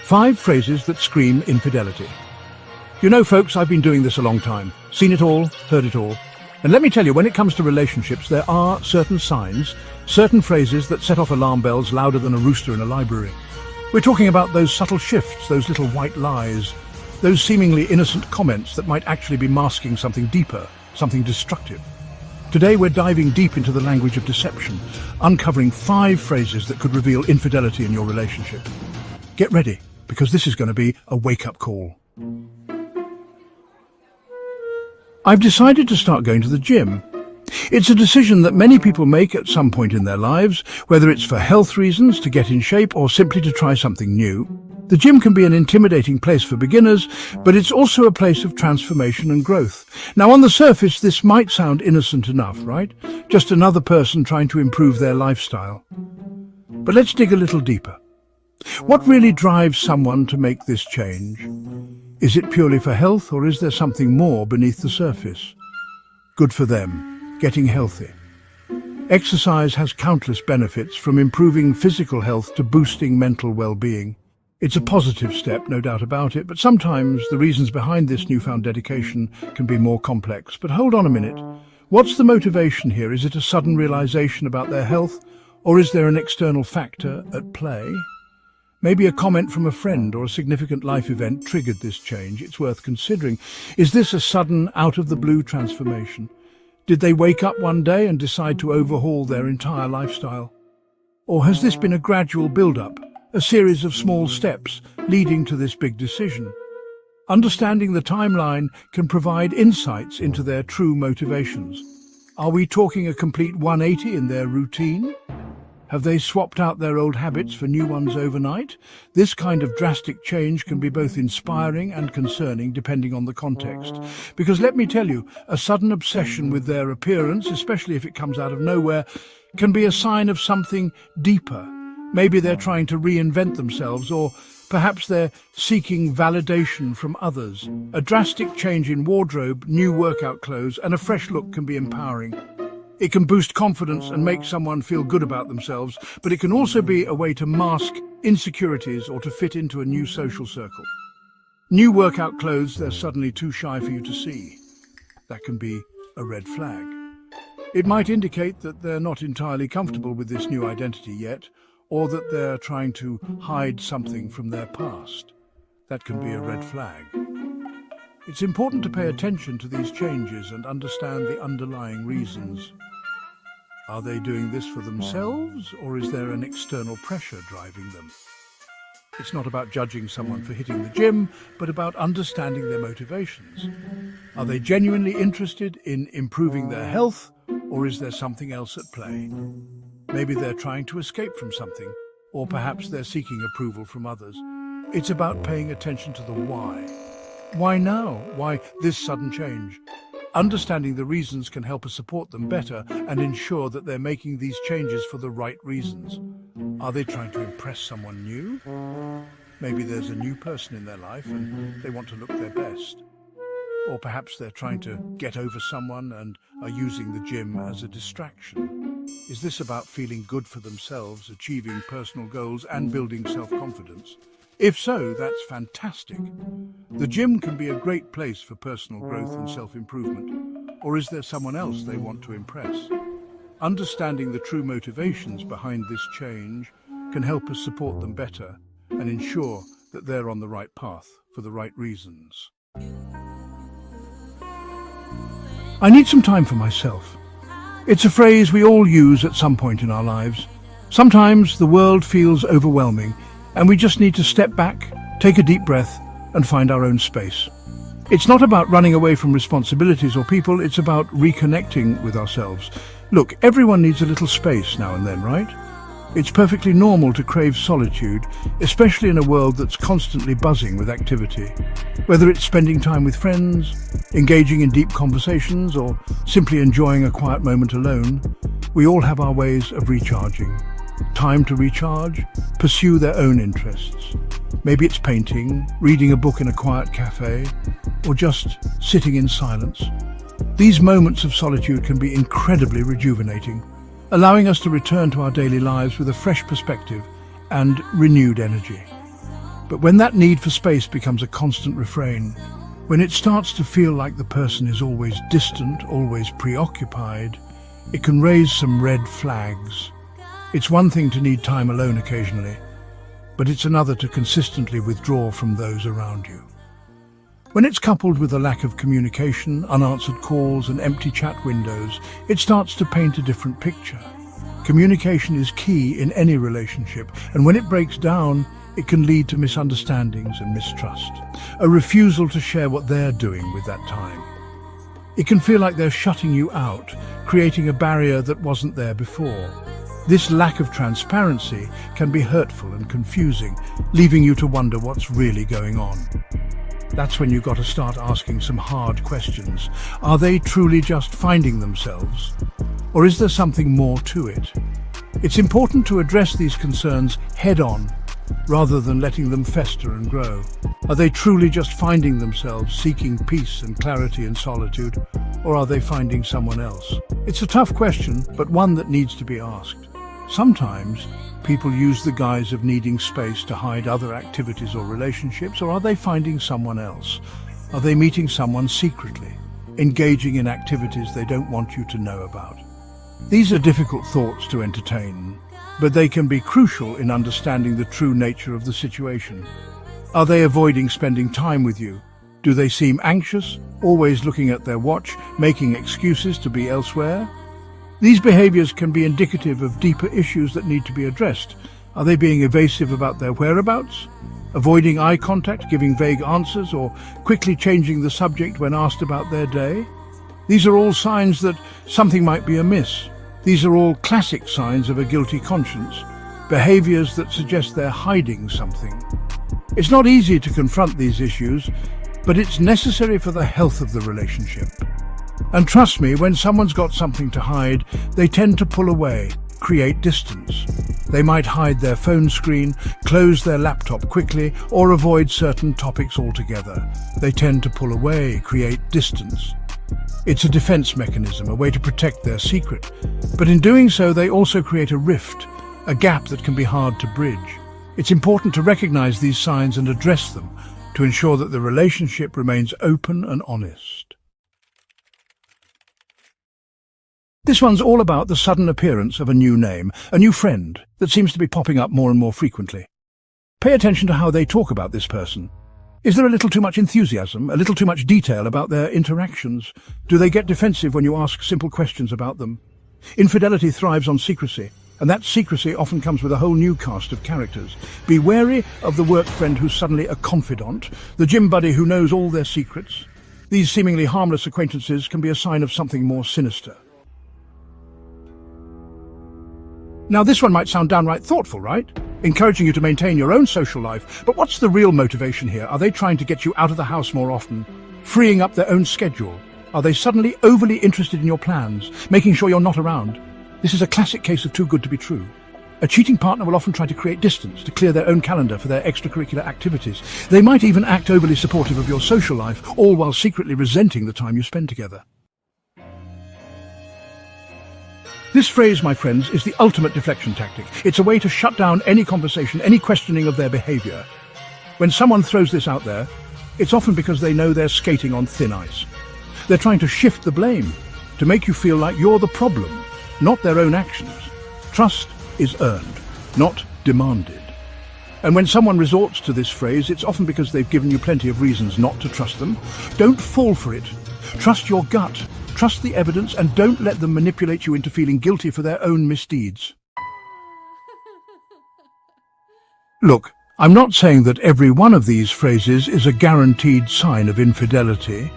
5 phrases that scream infidelity. You know, folks, I've been doing this a long time. Seen it all, heard it all. And let me tell you, when it comes to relationships, there are certain signs, certain phrases that set off alarm bells louder than a rooster in a library. We're talking about those subtle shifts, those little white lies, those seemingly innocent comments that might actually be masking something deeper, something destructive. Today we're diving deep into the language of deception, uncovering 5 phrases that could reveal infidelity in your relationship. Get ready, because this is going to be a wake-up call. I've decided to start going to the gym. It's a decision that many people make at some point in their lives, whether it's for health reasons, to get in shape, or simply to try something new. The gym can be an intimidating place for beginners, but it's also a place of transformation and growth. Now, on the surface, this might sound innocent enough, right? Just another person trying to improve their lifestyle. But let's dig a little deeper. What really drives someone to make this change? Is it purely for health, or is there something more beneath the surface? Good for them, getting healthy. Exercise has countless benefits, from improving physical health to boosting mental well-being. It's a positive step, no doubt about it, but sometimes the reasons behind this newfound dedication can be more complex. But hold on a minute. What's the motivation here? Is it a sudden realization about their health, or is there an external factor at play? Maybe a comment from a friend or a significant life event triggered this change. It's worth considering. Is this a sudden, out-of-the-blue transformation? Did they wake up one day and decide to overhaul their entire lifestyle? Or has this been a gradual build-up, a series of small steps leading to this big decision? Understanding the timeline can provide insights into their true motivations. Are we talking a complete 180 in their routine? Have they swapped out their old habits for new ones overnight? This kind of drastic change can be both inspiring and concerning, depending on the context. Because let me tell you, a sudden obsession with their appearance, especially if it comes out of nowhere, can be a sign of something deeper. Maybe they're trying to reinvent themselves, or perhaps they're seeking validation from others. A drastic change in wardrobe, new workout clothes, and a fresh look can be empowering. It can boost confidence and make someone feel good about themselves, but it can also be a way to mask insecurities or to fit into a new social circle. New workout clothes they're suddenly too shy for you to see. That can be a red flag. It might indicate that they're not entirely comfortable with this new identity yet, or that they're trying to hide something from their past. That can be a red flag. It's important to pay attention to these changes and understand the underlying reasons. Are they doing this for themselves, or is there an external pressure driving them? It's not about judging someone for hitting the gym, but about understanding their motivations. Are they genuinely interested in improving their health, or is there something else at play? Maybe they're trying to escape from something, or perhaps they're seeking approval from others. It's about paying attention to the why. Why now? Why this sudden change? Understanding the reasons can help us support them better and ensure that they're making these changes for the right reasons. Are they trying to impress someone new? Maybe there's a new person in their life and they want to look their best. Or perhaps they're trying to get over someone and are using the gym as a distraction. Is this about feeling good for themselves, achieving personal goals and building self-confidence? If so, that's fantastic. The gym can be a great place for personal growth and self-improvement. Or is there someone else they want to impress? Understanding the true motivations behind this change can help us support them better and ensure that they're on the right path for the right reasons. I need some time for myself. It's a phrase we all use at some point in our lives. Sometimes the world feels overwhelming, and we just need to step back, take a deep breath, and find our own space. It's not about running away from responsibilities or people, it's about reconnecting with ourselves. Look, everyone needs a little space now and then, right? It's perfectly normal to crave solitude, especially in a world that's constantly buzzing with activity. Whether it's spending time with friends, engaging in deep conversations, or simply enjoying a quiet moment alone, we all have our ways of recharging. Time to recharge, pursue their own interests. Maybe it's painting, reading a book in a quiet cafe, or just sitting in silence. These moments of solitude can be incredibly rejuvenating, allowing us to return to our daily lives with a fresh perspective and renewed energy. But when that need for space becomes a constant refrain, when it starts to feel like the person is always distant, always preoccupied, it can raise some red flags. It's one thing to need time alone occasionally, but it's another to consistently withdraw from those around you. When it's coupled with a lack of communication, unanswered calls and empty chat windows, it starts to paint a different picture. Communication is key in any relationship, and when it breaks down, it can lead to misunderstandings and mistrust, a refusal to share what they're doing with that time. It can feel like they're shutting you out, creating a barrier that wasn't there before. This lack of transparency can be hurtful and confusing, leaving you to wonder what's really going on. That's when you've got to start asking some hard questions. Are they truly just finding themselves? Or is there something more to it? It's important to address these concerns head-on, rather than letting them fester and grow. Are they truly just finding themselves, seeking peace and clarity in solitude, or are they finding someone else? It's a tough question, but one that needs to be asked. Sometimes people use the guise of needing space to hide other activities or relationships, or are they finding someone else? Are they meeting someone secretly, engaging in activities they don't want you to know about? These are difficult thoughts to entertain, but they can be crucial in understanding the true nature of the situation. Are they avoiding spending time with you? Do they seem anxious, always looking at their watch, making excuses to be elsewhere? These behaviors can be indicative of deeper issues that need to be addressed. Are they being evasive about their whereabouts? Avoiding eye contact, giving vague answers, or quickly changing the subject when asked about their day? These are all signs that something might be amiss. These are all classic signs of a guilty conscience, behaviors that suggest they're hiding something. It's not easy to confront these issues, but it's necessary for the health of the relationship. And trust me, when someone's got something to hide, they tend to pull away, create distance. They might hide their phone screen, close their laptop quickly, or avoid certain topics altogether. They tend to pull away, create distance. It's a defense mechanism, a way to protect their secret. But in doing so, they also create a rift, a gap that can be hard to bridge. It's important to recognize these signs and address them to ensure that the relationship remains open and honest. This one's all about the sudden appearance of a new name, a new friend that seems to be popping up more and more frequently. Pay attention to how they talk about this person. Is there a little too much enthusiasm, a little too much detail about their interactions? Do they get defensive when you ask simple questions about them? Infidelity thrives on secrecy, and that secrecy often comes with a whole new cast of characters. Be wary of the work friend who's suddenly a confidant, the gym buddy who knows all their secrets. These seemingly harmless acquaintances can be a sign of something more sinister. Now, this one might sound downright thoughtful, right? Encouraging you to maintain your own social life. But what's the real motivation here? Are they trying to get you out of the house more often, freeing up their own schedule? Are they suddenly overly interested in your plans, making sure you're not around? This is a classic case of too good to be true. A cheating partner will often try to create distance, to clear their own calendar for their extracurricular activities. They might even act overly supportive of your social life, all while secretly resenting the time you spend together. This phrase, my friends, is the ultimate deflection tactic. It's a way to shut down any conversation, any questioning of their behavior. When someone throws this out there, it's often because they know they're skating on thin ice. They're trying to shift the blame, to make you feel like you're the problem, not their own actions. Trust is earned, not demanded. And when someone resorts to this phrase, it's often because they've given you plenty of reasons not to trust them. Don't fall for it. Trust your gut. Trust the evidence, and don't let them manipulate you into feeling guilty for their own misdeeds. Look, I'm not saying that every one of these phrases is a guaranteed sign of infidelity.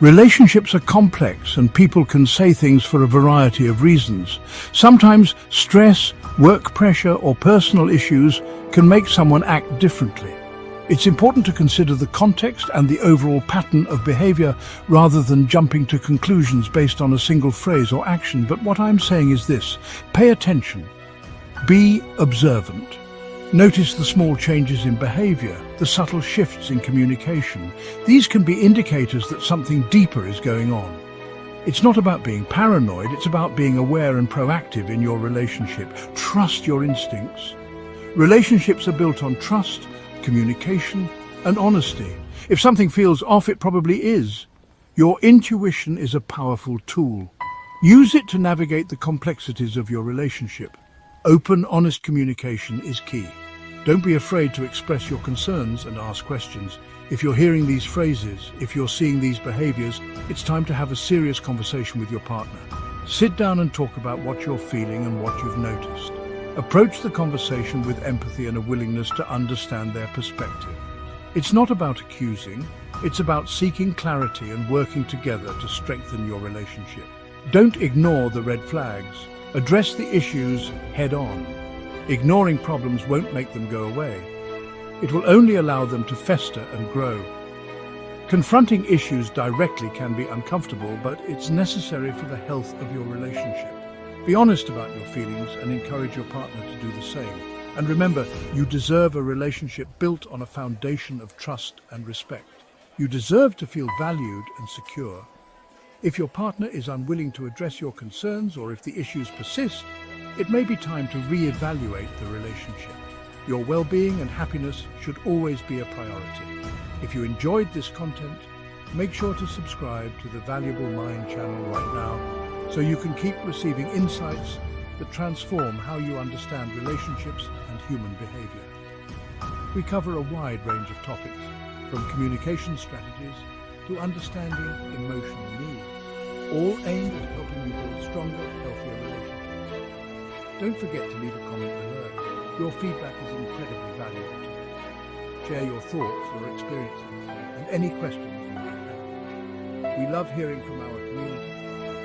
Relationships are complex, and people can say things for a variety of reasons. Sometimes stress, work pressure, or personal issues can make someone act differently. It's important to consider the context and the overall pattern of behavior rather than jumping to conclusions based on a single phrase or action. But what I'm saying is this: pay attention. Be observant. Notice the small changes in behavior, the subtle shifts in communication. These can be indicators that something deeper is going on. It's not about being paranoid, it's about being aware and proactive in your relationship. Trust your instincts. Relationships are built on trust, communication, and honesty. If something feels off, it probably is. Your intuition is a powerful tool. Use it to navigate the complexities of your relationship. Open, honest communication is key. Don't be afraid to express your concerns and ask questions. If you're hearing these phrases, if you're seeing these behaviors, it's time to have a serious conversation with your partner. Sit down and talk about what you're feeling and what you've noticed. Approach the conversation with empathy and a willingness to understand their perspective. It's not about accusing, it's about seeking clarity and working together to strengthen your relationship. Don't ignore the red flags. Address the issues head on. Ignoring problems won't make them go away. It will only allow them to fester and grow. Confronting issues directly can be uncomfortable, but it's necessary for the health of your relationship. Be honest about your feelings and encourage your partner to do the same. And remember, you deserve a relationship built on a foundation of trust and respect. You deserve to feel valued and secure. If your partner is unwilling to address your concerns or if the issues persist, it may be time to re-evaluate the relationship. Your well-being and happiness should always be a priority. If you enjoyed this content, make sure to subscribe to the Valuable Mind channel right now so you can keep receiving insights that transform how you understand relationships and human behavior. We cover a wide range of topics, from communication strategies to understanding emotional needs, all aimed at helping you build stronger, healthier relationships. Don't forget to leave a comment below. Your feedback is incredibly valuable to us. Share your thoughts, your experiences, and any questions you might have. We love hearing from our community,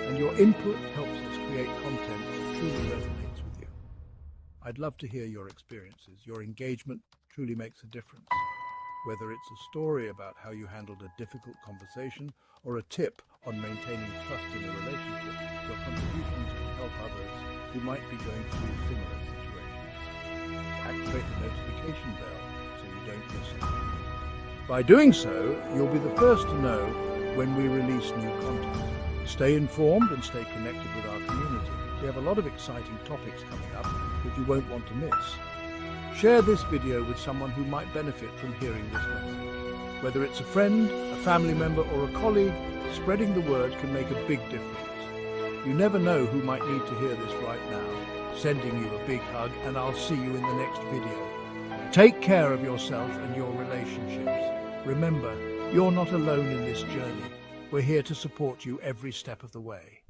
and your input helps us create content that truly resonates with you. I'd love to hear your experiences. Your engagement truly makes a difference. Whether it's a story about how you handled a difficult conversation or a tip on maintaining trust in a relationship, your contributions can help others who might be going through similar situations. Activate the notification bell so you don't miss it. By doing so, you'll be the first to know when we release new content. Stay informed and stay connected with our community. We have a lot of exciting topics coming up that you won't want to miss. Share this video with someone who might benefit from hearing this message. Whether it's a friend, a family member, or a colleague, spreading the word can make a big difference. You never know who might need to hear this right now. Sending you a big hug, and I'll see you in the next video. Take care of yourself and your relationships. Remember, you're not alone in this journey. We're here to support you every step of the way.